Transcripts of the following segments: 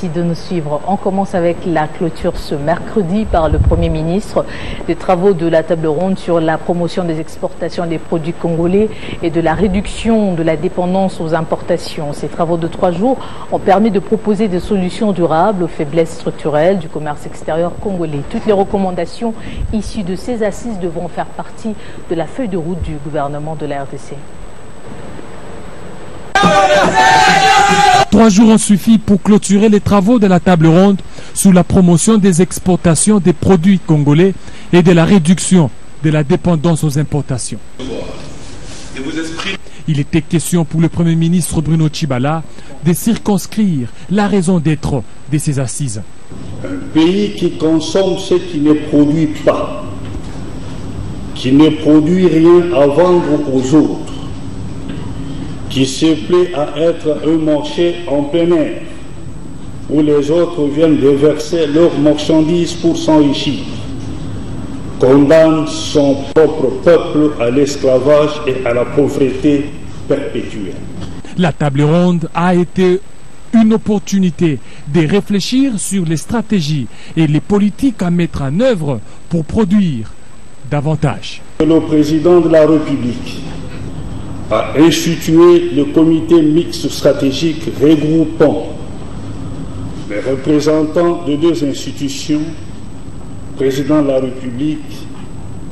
Merci de nous suivre. On commence avec la clôture ce mercredi par le Premier ministre des travaux de la table ronde sur la promotion des exportations des produits congolais et de la réduction de la dépendance aux importations. Ces travaux de 3 jours ont permis de proposer des solutions durables aux faiblesses structurelles du commerce extérieur congolais. Toutes les recommandations issues de ces assises devront faire partie de la feuille de route du gouvernement de la RDC. 3 jours ont suffi pour clôturer les travaux de la table ronde sur la promotion des exportations des produits congolais et de la réduction de la dépendance aux importations. Il était question pour le Premier ministre Bruno Tshibala de circonscrire la raison d'être de ces assises. Un pays qui consomme ce qui ne produit pas, qui ne produit rien à vendre aux autres, qui se plaît à être un marché en plein air, où les autres viennent déverser leurs marchandises pour s'enrichir, condamne son propre peuple à l'esclavage et à la pauvreté perpétuelle. La table ronde a été une opportunité de réfléchir sur les stratégies et les politiques à mettre en œuvre pour produire davantage. Le président de la République a institué le comité mixte stratégique regroupant les représentants de 2 institutions, président de la République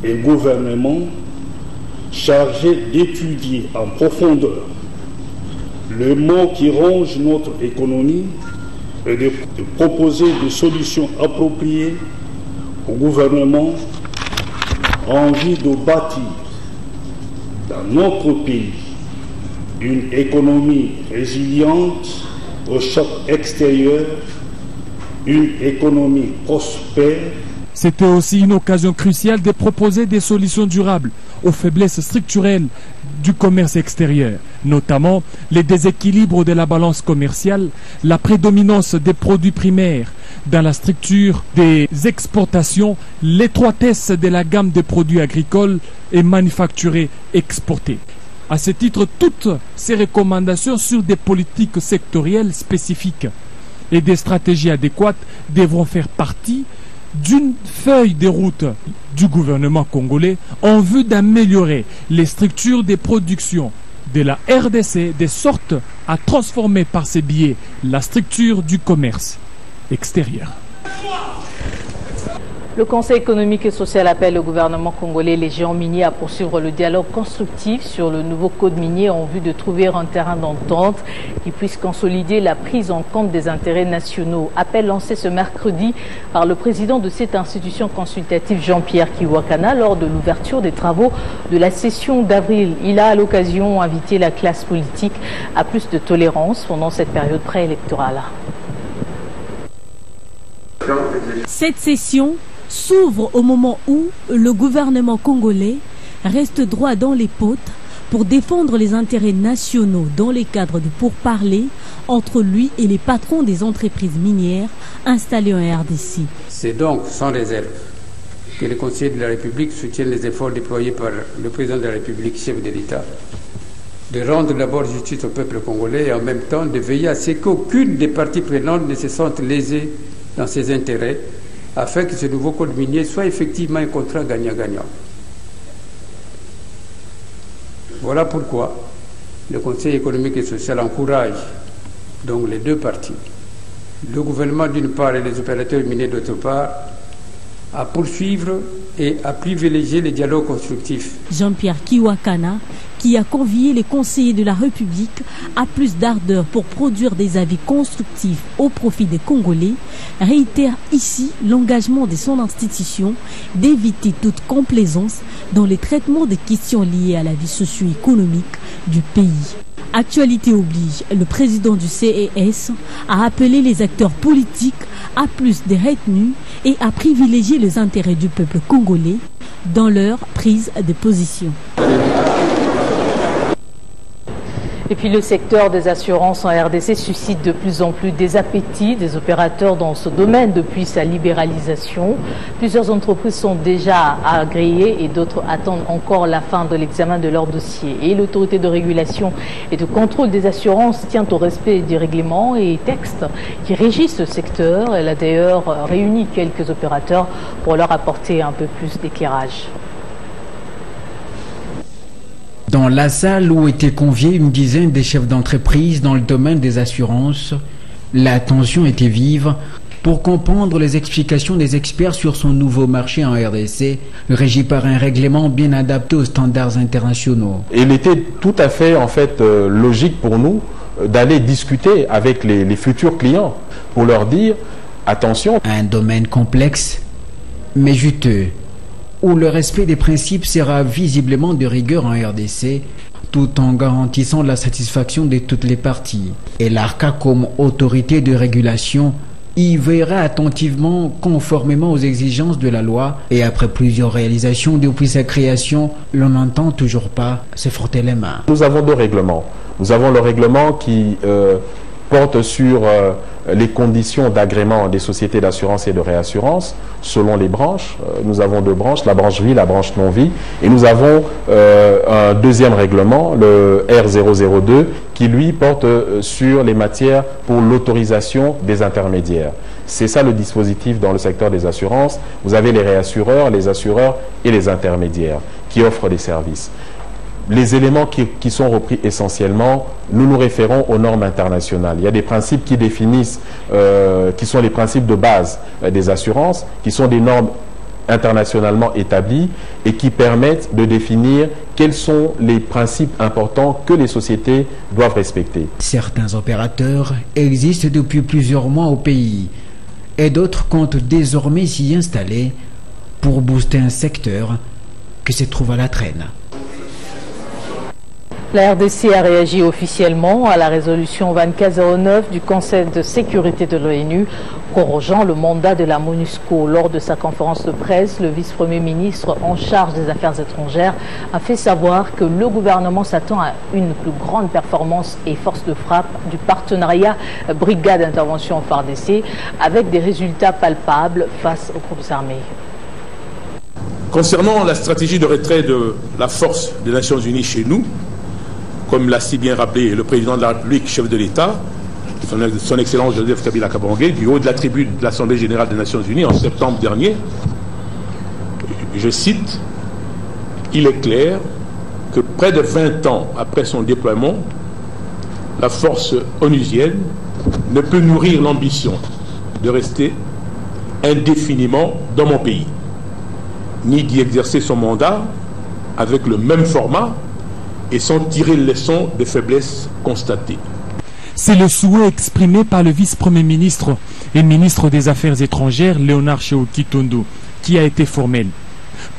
et gouvernement, chargés d'étudier en profondeur le mot qui ronge notre économie et de proposer des solutions appropriées au gouvernement en vue de bâtir dans notre pays une économie résiliente au choc extérieur, une économie prospère. C'était aussi une occasion cruciale de proposer des solutions durables aux faiblesses structurelles du commerce extérieur, notamment les déséquilibres de la balance commerciale, la prédominance des produits primaires dans la structure des exportations, l'étroitesse de la gamme des produits agricoles et manufacturés exportés. À ce titre, toutes ces recommandations sur des politiques sectorielles spécifiques et des stratégies adéquates devront faire partie d'une feuille de route du gouvernement congolais en vue d'améliorer les structures de production de la RDC de sorte à transformer par ces biais la structure du commerce extérieur. Le Conseil économique et social appelle le gouvernement congolais et les géants miniers à poursuivre le dialogue constructif sur le nouveau code minier en vue de trouver un terrain d'entente qui puisse consolider la prise en compte des intérêts nationaux. Appel lancé ce mercredi par le président de cette institution consultative, Jean-Pierre Kiwakana, lors de l'ouverture des travaux de la session d'avril. Il a à l'occasion invité la classe politique à plus de tolérance pendant cette période préélectorale. Cette session s'ouvre au moment où le gouvernement congolais reste droit dans les potes pour défendre les intérêts nationaux dans les cadres de pourparlers entre lui et les patrons des entreprises minières installées en RDC. C'est donc sans réserve que le Conseil de la République soutient les efforts déployés par le président de la République, chef de l'État, de rendre d'abord justice au peuple congolais et en même temps de veiller à ce qu'aucune des parties prenantes ne se sente lésée dans ses intérêts, afin que ce nouveau code minier soit effectivement un contrat gagnant-gagnant. Voilà pourquoi le Conseil économique et social encourage donc les 2 parties, le gouvernement d'une part et les opérateurs miniers d'autre part, à poursuivre et à privilégier les dialogues constructifs. Jean-Pierre Kiwakana, qui a convié les conseillers de la République à plus d'ardeur pour produire des avis constructifs au profit des Congolais, réitère ici l'engagement de son institution d'éviter toute complaisance dans les traitements des questions liées à la vie socio-économique du pays. Actualité oblige, le président du CES a appelé les acteurs politiques à plus de retenue et à privilégier les intérêts du peuple congolais dans leur prise de position. Et puis le secteur des assurances en RDC suscite de plus en plus des appétits des opérateurs dans ce domaine depuis sa libéralisation. Plusieurs entreprises sont déjà agréées et d'autres attendent encore la fin de l'examen de leur dossier. Et l'autorité de régulation et de contrôle des assurances tient au respect des règlements et textes qui régissent ce secteur. Elle a d'ailleurs réuni quelques opérateurs pour leur apporter un peu plus d'éclairage. Dans la salle où étaient conviés une dizaine de chefs d'entreprise dans le domaine des assurances, la tension était vive pour comprendre les explications des experts sur son nouveau marché en RDC, régi par un règlement bien adapté aux standards internationaux. Il était tout à fait logique pour nous d'aller discuter avec les futurs clients pour leur dire attention. Un domaine complexe mais juteux, où le respect des principes sera visiblement de rigueur en RDC, tout en garantissant la satisfaction de toutes les parties. Et l'ARCA, comme autorité de régulation, y veillera attentivement conformément aux exigences de la loi. Et après plusieurs réalisations depuis sa création, l'on n'entend toujours pas se frotter les mains. Nous avons deux règlements. Nous avons le règlement qui porte sur les conditions d'agrément des sociétés d'assurance et de réassurance selon les branches. Nous avons deux branches, la branche vie, la branche non-vie. Et nous avons un deuxième règlement, le R002, qui lui porte sur les matières pour l'autorisation des intermédiaires. C'est ça le dispositif dans le secteur des assurances. Vous avez les réassureurs, les assureurs et les intermédiaires qui offrent des services. Les éléments qui sont repris essentiellement, nous nous référons aux normes internationales. Il y a des principes qui définissent, qui sont les principes de base des assurances, qui sont des normes internationalement établies et qui permettent de définir quels sont les principes importants que les sociétés doivent respecter. Certains opérateurs existent depuis plusieurs mois au pays et d'autres comptent désormais s'y installer pour booster un secteur qui se trouve à la traîne. La RDC a réagi officiellement à la résolution 2409 du Conseil de sécurité de l'ONU prorogeant le mandat de la MONUSCO. Lors de sa conférence de presse, le vice-premier ministre en charge des Affaires étrangères a fait savoir que le gouvernement s'attend à une plus grande performance et force de frappe du partenariat Brigade d'intervention FARDC avec des résultats palpables face aux groupes armés. Concernant la stratégie de retrait de la force des Nations Unies chez nous, comme l'a si bien rappelé le président de la République, chef de l'État, son Excellence Joseph Kabila Kabange, du haut de la tribune de l'Assemblée générale des Nations Unies en septembre dernier, je cite, « Il est clair que près de 20 ans après son déploiement, la force onusienne ne peut nourrir l'ambition de rester indéfiniment dans mon pays, ni d'y exercer son mandat avec le même format et sans tirer les leçons de faiblesses constatées. » C'est le souhait exprimé par le vice-premier ministre et ministre des Affaires étrangères, Léonard Sheoki-Tondu, qui a été formel.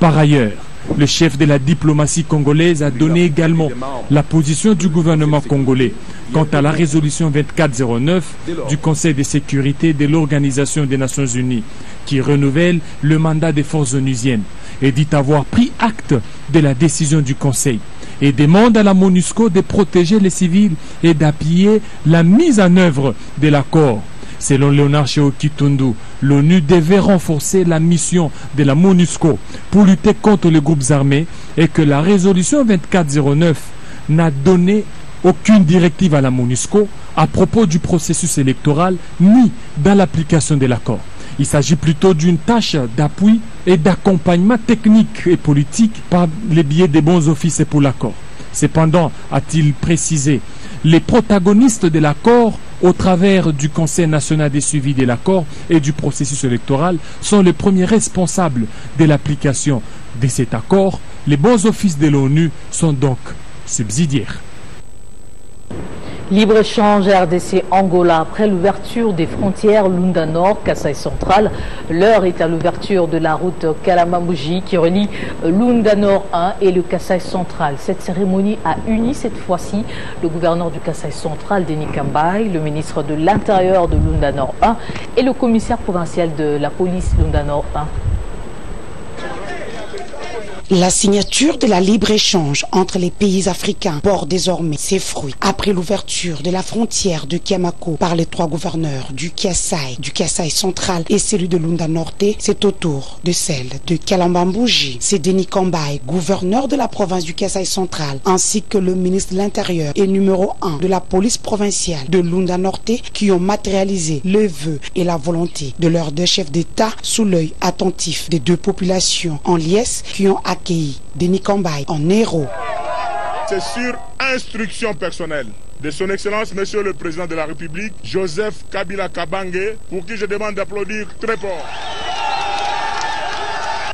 Par ailleurs, le chef de la diplomatie congolaise a donné également la position du gouvernement congolais quant à la résolution 2409 du Conseil de sécurité de l'Organisation des Nations Unies, qui renouvelle le mandat des forces onusiennes et dit avoir pris acte de la décision du Conseil et demande à la MONUSCO de protéger les civils et d'appuyer la mise en œuvre de l'accord. Selon Léonard Sheoki-Tondu, l'ONU devait renforcer la mission de la MONUSCO pour lutter contre les groupes armés et que la résolution 2409 n'a donné aucune directive à la MONUSCO à propos du processus électoral ni dans l'application de l'accord. Il s'agit plutôt d'une tâche d'appui et d'accompagnement technique et politique par les biais des bons offices pour l'accord. Cependant, a-t-il précisé, les protagonistes de l'accord au travers du Conseil national des suivis de l'accord et du processus électoral sont les premiers responsables de l'application de cet accord. Les bons offices de l'ONU sont donc subsidiaires. Libre-échange RDC-Angola. Après l'ouverture des frontières Lunda Nord, Kasaï Central, l'heure est à l'ouverture de la route Kalamambouji qui relie Lunda Nord 1 et le Kasaï Central. Cette cérémonie a uni cette fois-ci le gouverneur du Kasaï Central, Denis Kambaï, le ministre de l'Intérieur de Lunda Nord 1 et le commissaire provincial de la police Lunda Nord 1. La signature de la libre-échange entre les pays africains porte désormais ses fruits. Après l'ouverture de la frontière de Kiamako par les 3 gouverneurs du Kasaï central et celui de Lunda Norte, c'est au tour de celle de Kalambambouji. C'est Denis Kambaye, gouverneur de la province du Kasaï central, ainsi que le ministre de l'Intérieur et numéro 1 de la police provinciale de Lunda Norte qui ont matérialisé le vœu et la volonté de leurs 2 chefs d'État sous l'œil attentif des 2 populations en liesse qui ont accueilli Denis Kambaye en héros. C'est sur instruction personnelle de son Excellence, Monsieur le Président de la République, Joseph Kabila Kabange, pour qui je demande d'applaudir très fort.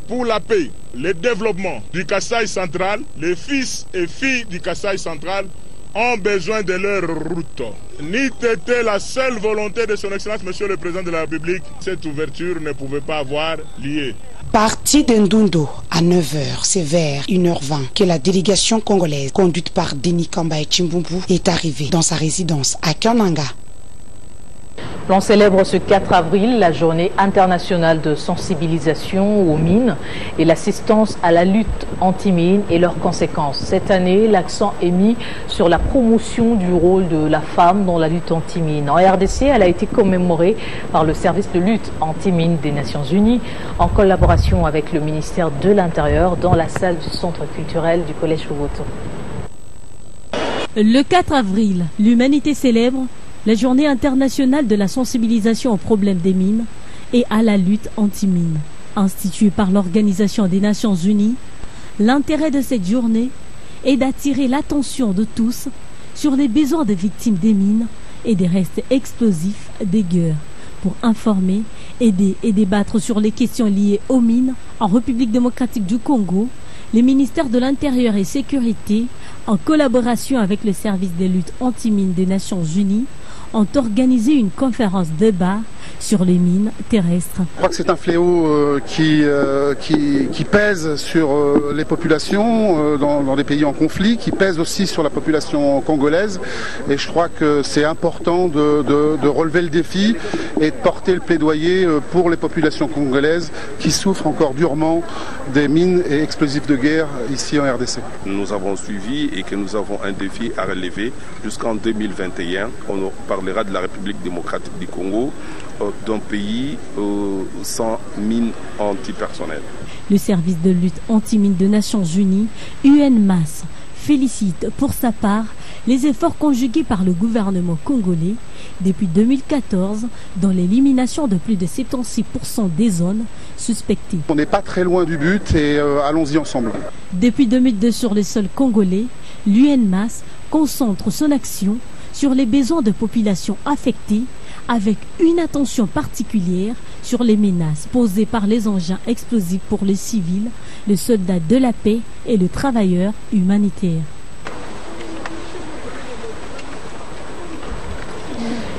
Pour la paix, le développement du Kasaï central, les fils et filles du Kasaï central ont besoin de leur route. N'eût été la seule volonté de son Excellence, Monsieur le Président de la République, cette ouverture ne pouvait pas avoir lieu. Parti d'Ndundo à 9h, c'est vers 1h20 que la délégation congolaise, conduite par Denis Kambaye Chimbumbu, est arrivée dans sa résidence à Kananga. L'on célèbre ce 4 avril la journée internationale de sensibilisation aux mines et l'assistance à la lutte anti-mines et leurs conséquences. Cette année, l'accent est mis sur la promotion du rôle de la femme dans la lutte anti-mines. En RDC, elle a été commémorée par le service de lutte anti-mines des Nations Unies en collaboration avec le ministère de l'Intérieur dans la salle du centre culturel du Collège Loboto. Le 4 avril, l'humanité célèbre la journée internationale de la sensibilisation aux problèmes des mines et à la lutte anti-mines. Instituée par l'Organisation des Nations Unies, l'intérêt de cette journée est d'attirer l'attention de tous sur les besoins des victimes des mines et des restes explosifs des guerres, pour informer, aider et débattre sur les questions liées aux mines. En République démocratique du Congo, les ministères de l'Intérieur et Sécurité, en collaboration avec le service des luttes anti-mines des Nations Unies, ont organisé une conférence débat sur les mines terrestres. Je crois que c'est un fléau qui pèse sur les populations dans les pays en conflit, qui pèse aussi sur la population congolaise. Et je crois que c'est important de relever le défi et de porter le plaidoyer pour les populations congolaises qui souffrent encore durement des mines et explosifs de guerre ici en RDC. Nous avons suivi et que nous avons un défi à relever jusqu'en 2021. On parlera de la République démocratique du Congo, d'un pays sans mines antipersonnelles. Le service de lutte anti-mines des Nations Unies, UNMAS, félicite pour sa part les efforts conjugués par le gouvernement congolais depuis 2014 dans l'élimination de plus de 76% des zones suspectées. On n'est pas très loin du but et allons-y ensemble. Depuis 2002 sur le sol congolais, l'UNMAS concentre son action sur les besoins de populations affectées avec une attention particulière sur les menaces posées par les engins explosifs pour les civils, les soldats de la paix et les travailleurs humanitaires.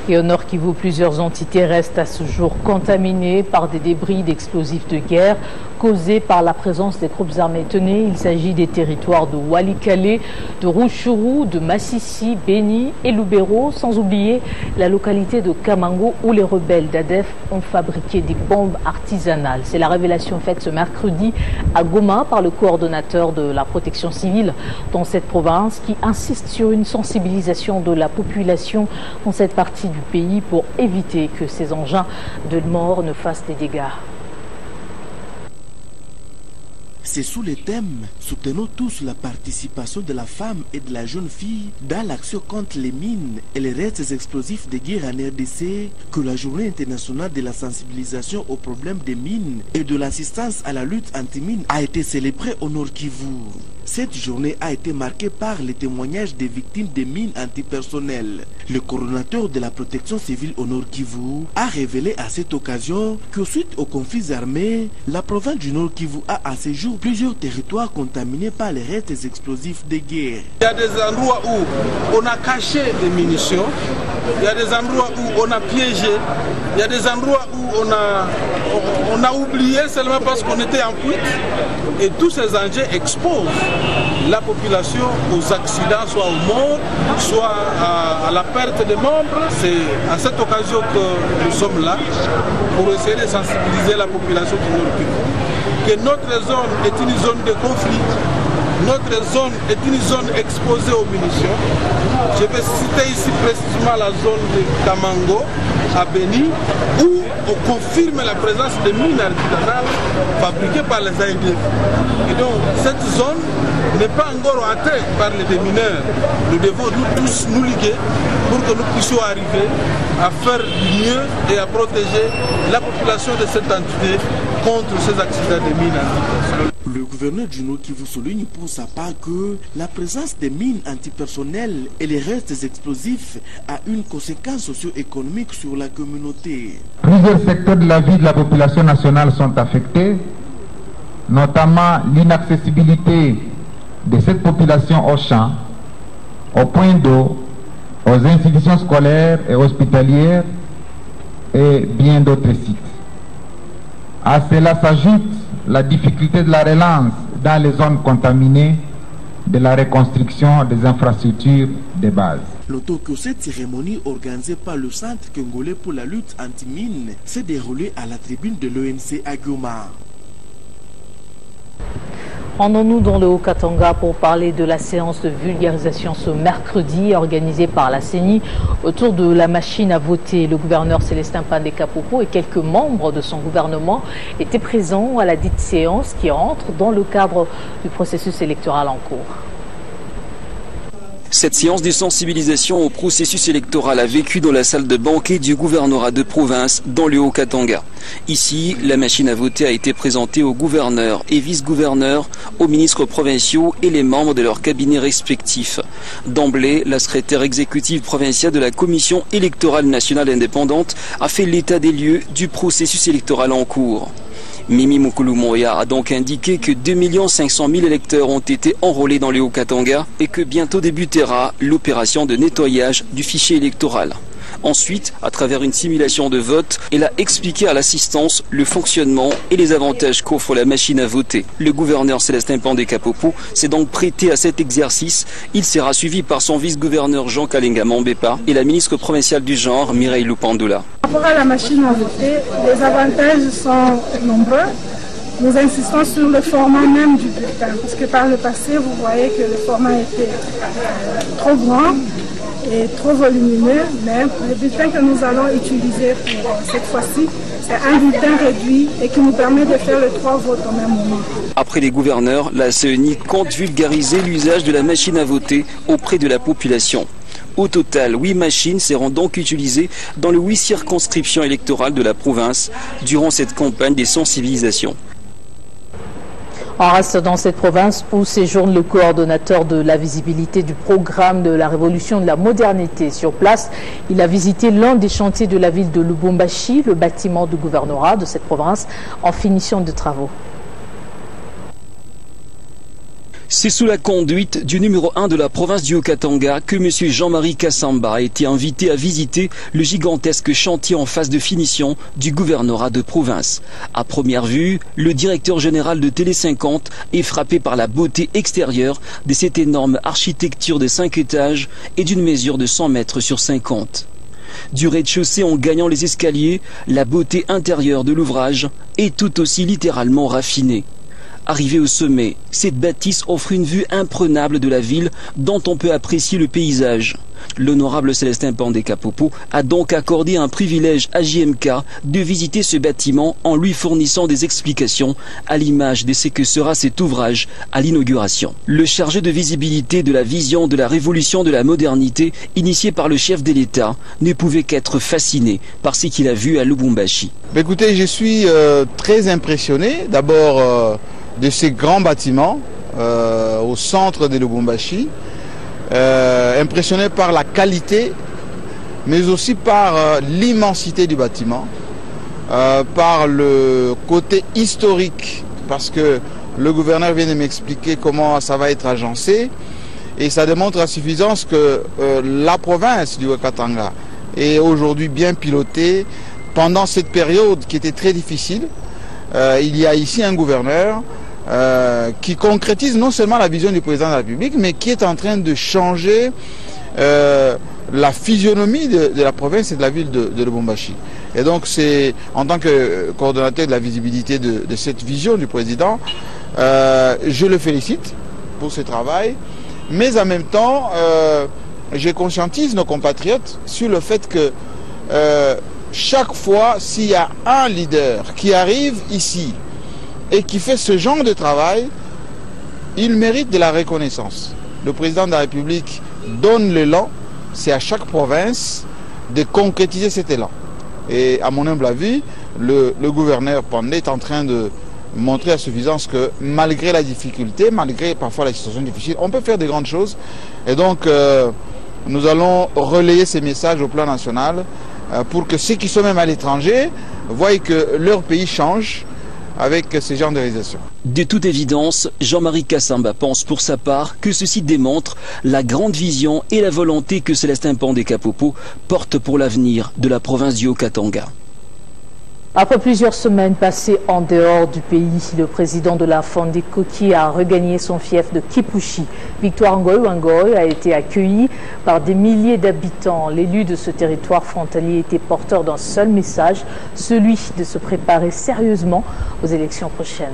Et au Nord Kivu, plusieurs entités restent à ce jour contaminées par des débris d'explosifs de guerre causés par la présence des troupes armées. Tenez, il s'agit des territoires de Walikale, de Rutshuru, de Massissi, Beni et Lubero, sans oublier la localité de Kamango où les rebelles d'ADF ont fabriqué des bombes artisanales. C'est la révélation faite ce mercredi à Goma par le coordonnateur de la protection civile dans cette province qui insiste sur une sensibilisation de la population dans cette partie du pays pour éviter que ces engins de mort ne fassent des dégâts. C'est sous le thème « Soutenons tous la participation de la femme et de la jeune fille dans l'action contre les mines et les restes explosifs de guerre en RDC » que la Journée internationale de la sensibilisation aux problèmes des mines et de l'assistance à la lutte anti-mines a été célébrée au Nord Kivu. Cette journée a été marquée par les témoignages des victimes des mines antipersonnelles. Le coordonnateur de la protection civile au Nord Kivu a révélé à cette occasion que suite aux conflits armés, la province du Nord Kivu a à ce jour plusieurs territoires contaminés par les restes explosifs de guerre. Il y a des endroits où on a caché des munitions il y a des endroits où on a piégé, il y a des endroits où on a oublié seulement parce qu'on était en fuite. Et tous ces enjeux exposent la population aux accidents, soit aux morts, soit à la perte de membres. C'est à cette occasion que nous sommes là pour essayer de sensibiliser la population qui nous occupe. Que notre zone est une zone de conflit. Notre zone est une zone exposée aux munitions. Je vais citer ici précisément la zone de Kamango, à Beni, où on confirme la présence de mines artisanales fabriquées par les AIDF. Et donc, cette zone n'est pas encore atteinte par les démineurs. Nous devons nous tous nous liguer pour que nous puissions arriver à faire du mieux et à protéger la population de cette entité contre ces accidents de mines antipersonnelles. Le gouverneur du Nord Kivu souligne pour sa part que la présence des mines antipersonnelles et les restes explosifs a une conséquence socio-économique sur la communauté. Plusieurs secteurs de la vie de la population nationale sont affectés, notamment l'inaccessibilité de cette population aux champs, aux points d'eau, aux institutions scolaires et hospitalières et bien d'autres sites. À cela s'ajoute la difficulté de la relance dans les zones contaminées, de la reconstruction des infrastructures de base. Notons que cette cérémonie organisée par le Centre congolais pour la lutte anti-mine s'est déroulée à la tribune de l'ONC à Goma. Rendons-nous dans le Haut-Katanga pour parler de la séance de vulgarisation ce mercredi organisée par la CENI autour de la machine à voter. Le gouverneur Célestin Pandé-Kapopo et quelques membres de son gouvernement étaient présents à la dite séance qui entre dans le cadre du processus électoral en cours. Cette séance de sensibilisation au processus électoral a vécu dans la salle de banquet du gouvernorat de province dans le Haut-Katanga. Ici, la machine à voter a été présentée aux gouverneurs et vice-gouverneurs, aux ministres provinciaux et les membres de leurs cabinets respectifs. D'emblée, la secrétaire exécutive provinciale de la Commission électorale nationale indépendante a fait l'état des lieux du processus électoral en cours. Mimi Mukulu-Moya a donc indiqué que 2 500 000 électeurs ont été enrôlés dans le Haut-Katanga et que bientôt débutera l'opération de nettoyage du fichier électoral. Ensuite, à travers une simulation de vote, elle a expliqué à l'assistance le fonctionnement et les avantages qu'offre la machine à voter. Le gouverneur Célestin Pandé-Kapopo s'est donc prêté à cet exercice. Il sera suivi par son vice-gouverneur Jean Kalenga Mambepa et la ministre provinciale du genre Mireille Lupandula. Par rapport à la machine à voter, les avantages sont nombreux. Nous insistons sur le format même du bulletin, parce que par le passé, vous voyez que le format était trop grand et trop volumineux, mais le bulletin que nous allons utiliser pour cette fois-ci, c'est un bulletin réduit et qui nous permet de faire les 3 votes au même moment. Après les gouverneurs, la CENI compte vulgariser l'usage de la machine à voter auprès de la population. Au total, 8 machines seront donc utilisées dans les 8 circonscriptions électorales de la province durant cette campagne de sensibilisation. On reste dans cette province où séjourne le coordonnateur de la visibilité du programme de la révolution de la modernité. Sur place, il a visité l'un des chantiers de la ville de Lubumbashi, le bâtiment du gouvernorat de cette province en finition de travaux. C'est sous la conduite du numéro 1 de la province du Haut-Katanga que M. Jean-Marie Kassamba a été invité à visiter le gigantesque chantier en phase de finition du gouvernorat de province. À première vue, le directeur général de Télé 50 est frappé par la beauté extérieure de cette énorme architecture de 5 étages et d'une mesure de 100 mètres sur 50. Du rez-de-chaussée en gagnant les escaliers, la beauté intérieure de l'ouvrage est tout aussi littéralement raffinée. Arrivé au sommet, cette bâtisse offre une vue imprenable de la ville dont on peut apprécier le paysage. L'honorable Célestin Pandé-Kapopo a donc accordé un privilège à JMK de visiter ce bâtiment en lui fournissant des explications à l'image de ce que sera cet ouvrage à l'inauguration. Le chargé de visibilité de la vision de la révolution de la modernité initiée par le chef de l'État ne pouvait qu'être fasciné par ce qu'il a vu à Lubumbashi. Écoutez, je suis très impressionné d'abord de ces grands bâtiments au centre de Lubumbashi, impressionné par la qualité, mais aussi par l'immensité du bâtiment, par le côté historique, parce que le gouverneur vient de m'expliquer comment ça va être agencé, et ça démontre à suffisance que la province du Haut-Katanga est aujourd'hui bien piloté pendant cette période qui était très difficile. Il y a ici un gouverneur qui concrétise non seulement la vision du président de la République, mais qui est en train de changer la physionomie de la province et de la ville de Lubumbashi. Et donc c'est en tant que coordonnateur de la visibilité de cette vision du président, je le félicite pour ce travail, mais en même temps je conscientise nos compatriotes sur le fait que chaque fois s'il y a un leader qui arrive ici et qui fait ce genre de travail, il mérite de la reconnaissance. Le président de la République donne l'élan, c'est à chaque province de concrétiser cet élan. Et à mon humble avis, le gouverneur Pandé est en train de montrer à suffisance que malgré la difficulté, malgré parfois la situation difficile, on peut faire de grandes choses. Et donc nous allons relayer ces messages au plan national pour que ceux qui sont même à l'étranger voient que leur pays change avec ce genre de réalisation. De toute évidence, Jean-Marie Kassamba pense pour sa part que ceci démontre la grande vision et la volonté que Célestin Pandé-Kapopo porte pour l'avenir de la province du Haut-Katanga. Après plusieurs semaines passées en dehors du pays, le président de la Fondé Koki a regagné son fief de Kipushi. Victoire Ngoy a été accueilli par des milliers d'habitants. L'élu de ce territoire frontalier était porteur d'un seul message, celui de se préparer sérieusement aux élections prochaines.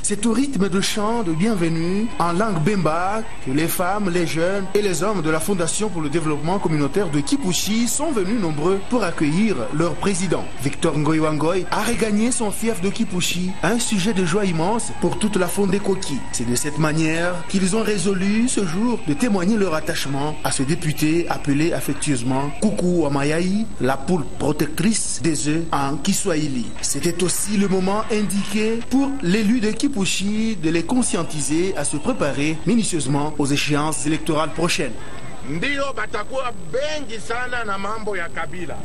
C'est au rythme de chants de bienvenue en langue bemba que les femmes, les jeunes et les hommes de la Fondation pour le développement communautaire de Kipushi sont venus nombreux pour accueillir leur président. Victor Ngoy a regagné son fief de Kipushi, un sujet de joie immense pour toute la Fondé Koki. C'est de cette manière qu'ils ont résolu ce jour de témoigner leur attachement à ce député appelé affectueusement Kuku Wamayaï, la poule protectrice des œufs en Kiswahili. C'était aussi le moment indiqué pour l'élu de Kipushi de les conscientiser à se préparer minutieusement aux échéances électorales prochaines. Ndio batakuwa bengi sana na mambo ya kabila.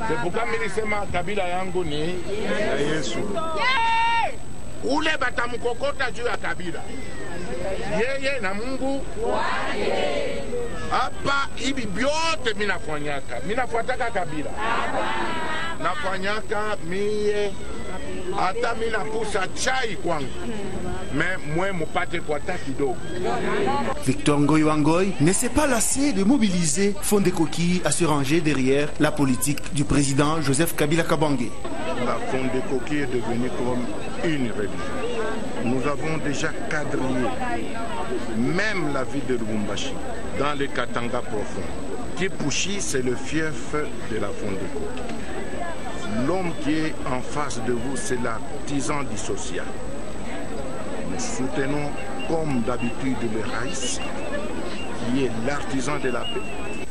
Sepuka milisema kabila yangu ni ya Yesu. Ule batamkokota juu ya kabila. Yeye na Mungu wake. Hapa hivi vyote minafanyaka. Minafuataka kabila. Nafanyaka mie hata minapusa chai kwangu. Victor Ngoy ne s'est pas lassé de mobiliser Fondé Koki à se ranger derrière la politique du président Joseph Kabila Kabange. La Fondé Koki est devenue comme une religion. Nous avons déjà quadrillé même la ville de Lubumbashi dans le Katanga profond. Kipushi, c'est le fief de la Fondé Koki. L'homme qui est en face de vous, c'est l'artisan du social. Nous soutenons comme d'habitude le Raïs, qui est l'artisan de la paix.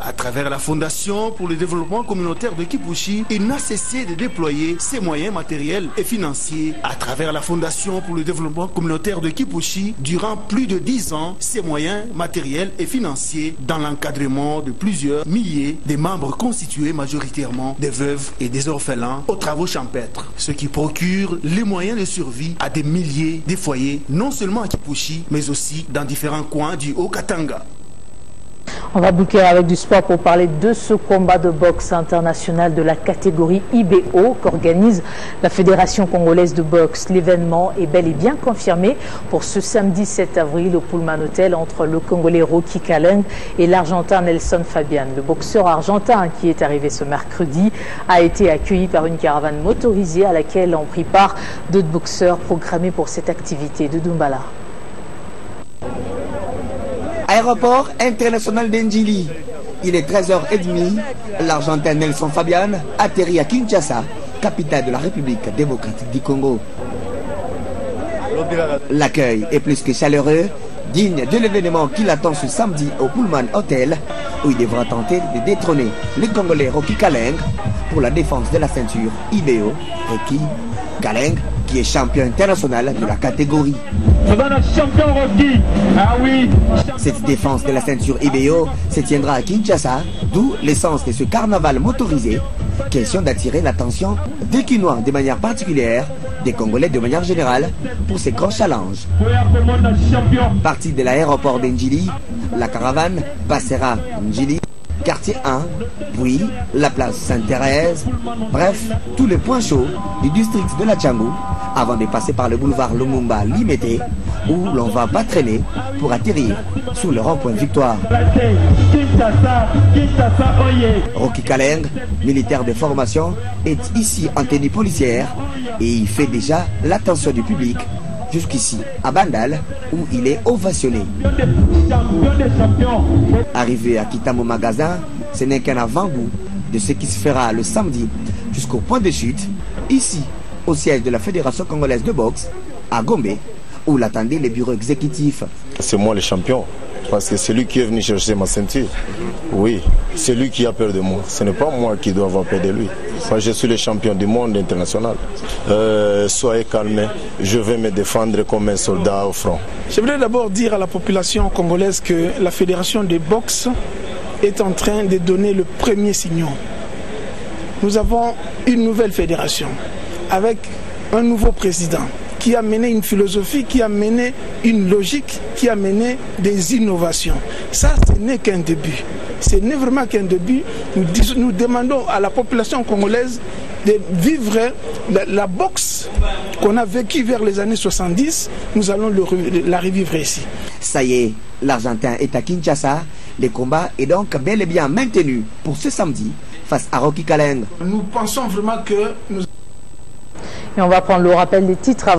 À travers la Fondation pour le développement communautaire de Kipushi, il n'a cessé de déployer ses moyens matériels et financiers. À travers la Fondation pour le développement communautaire de Kipushi, durant plus de 10 ans, ses moyens matériels et financiers dans l'encadrement de plusieurs milliers de membres constitués majoritairement des veuves et des orphelins aux travaux champêtres, ce qui procure les moyens de survie à des milliers de foyers, non seulement à Kipushi, mais aussi dans différents coins du Haut-Katanga. On va boucler avec du sport pour parler de ce combat de boxe international de la catégorie IBO qu'organise la Fédération congolaise de boxe. L'événement est bel et bien confirmé pour ce samedi 7 avril au Pullman Hotel entre le Congolais Rocky Kaleng et l'Argentin Nelson Fabian. Le boxeur argentin qui est arrivé ce mercredi a été accueilli par une caravane motorisée à laquelle ont pris part d'autres boxeurs programmés pour cette activité de Doumbala. Aéroport international d'Ndjili. Il est 13h30. L'Argentin Nelson Fabian atterrit à Kinshasa, capitale de la République démocratique du Congo. L'accueil est plus que chaleureux, digne de l'événement qui l'attend ce samedi au Pullman Hotel, où il devra tenter de détrôner le Congolais Rocky Kaleng pour la défense de la ceinture IBO. Rocky Kaleng, qui est champion international de la catégorie. Cette défense de la ceinture IBO se tiendra à Kinshasa, d'où l'essence de ce carnaval motorisé. Question d'attirer l'attention des Kinois de manière particulière, des Congolais de manière générale, pour ces grands challenges. Parti de l'aéroport d'Ndjili, La caravane passera Njili, quartier 1, puis la place Sainte-Thérèse, bref, tous les points chauds du district de la Tchangou, avant de passer par le boulevard Lumumba Limité, où l'on va pas traîner pour atterrir sous le rond-point Victoire. Rocky Kaleng, militaire de formation, est ici en tenue policière et il fait déjà l'attention du public jusqu'ici à Bandal où il est ovationné. Arrivé à Kitamo Magasin, ce n'est qu'un avant-goût de ce qui se fera le samedi jusqu'au point de chute, ici au siège de la Fédération congolaise de boxe, à Gombe, où l'attendaient les bureaux exécutifs. C'est moi le champion, parce que c'est lui qui est venu chercher ma ceinture. Oui, c'est lui qui a peur de moi. Ce n'est pas moi qui dois avoir peur de lui. Moi, je suis le champion du monde international. Soyez calmés, je vais me défendre comme un soldat au front. Je voudrais d'abord dire à la population congolaise que la Fédération de boxe est en train de donner le premier signal. Nous avons une nouvelle fédération avec un nouveau président qui a mené une philosophie, qui a mené une logique, qui a mené des innovations. Ça, ce n'est qu'un début. Ce n'est vraiment qu'un début. Nous demandons à la population congolaise de vivre la boxe qu'on a vécue vers les années 70. Nous allons la revivre ici. Ça y est, l'Argentin est à Kinshasa. Le combat est donc bel et bien maintenu pour ce samedi face à Rocky Kaleng. Nous pensons vraiment que nous... Et on va prendre le rappel des titres avant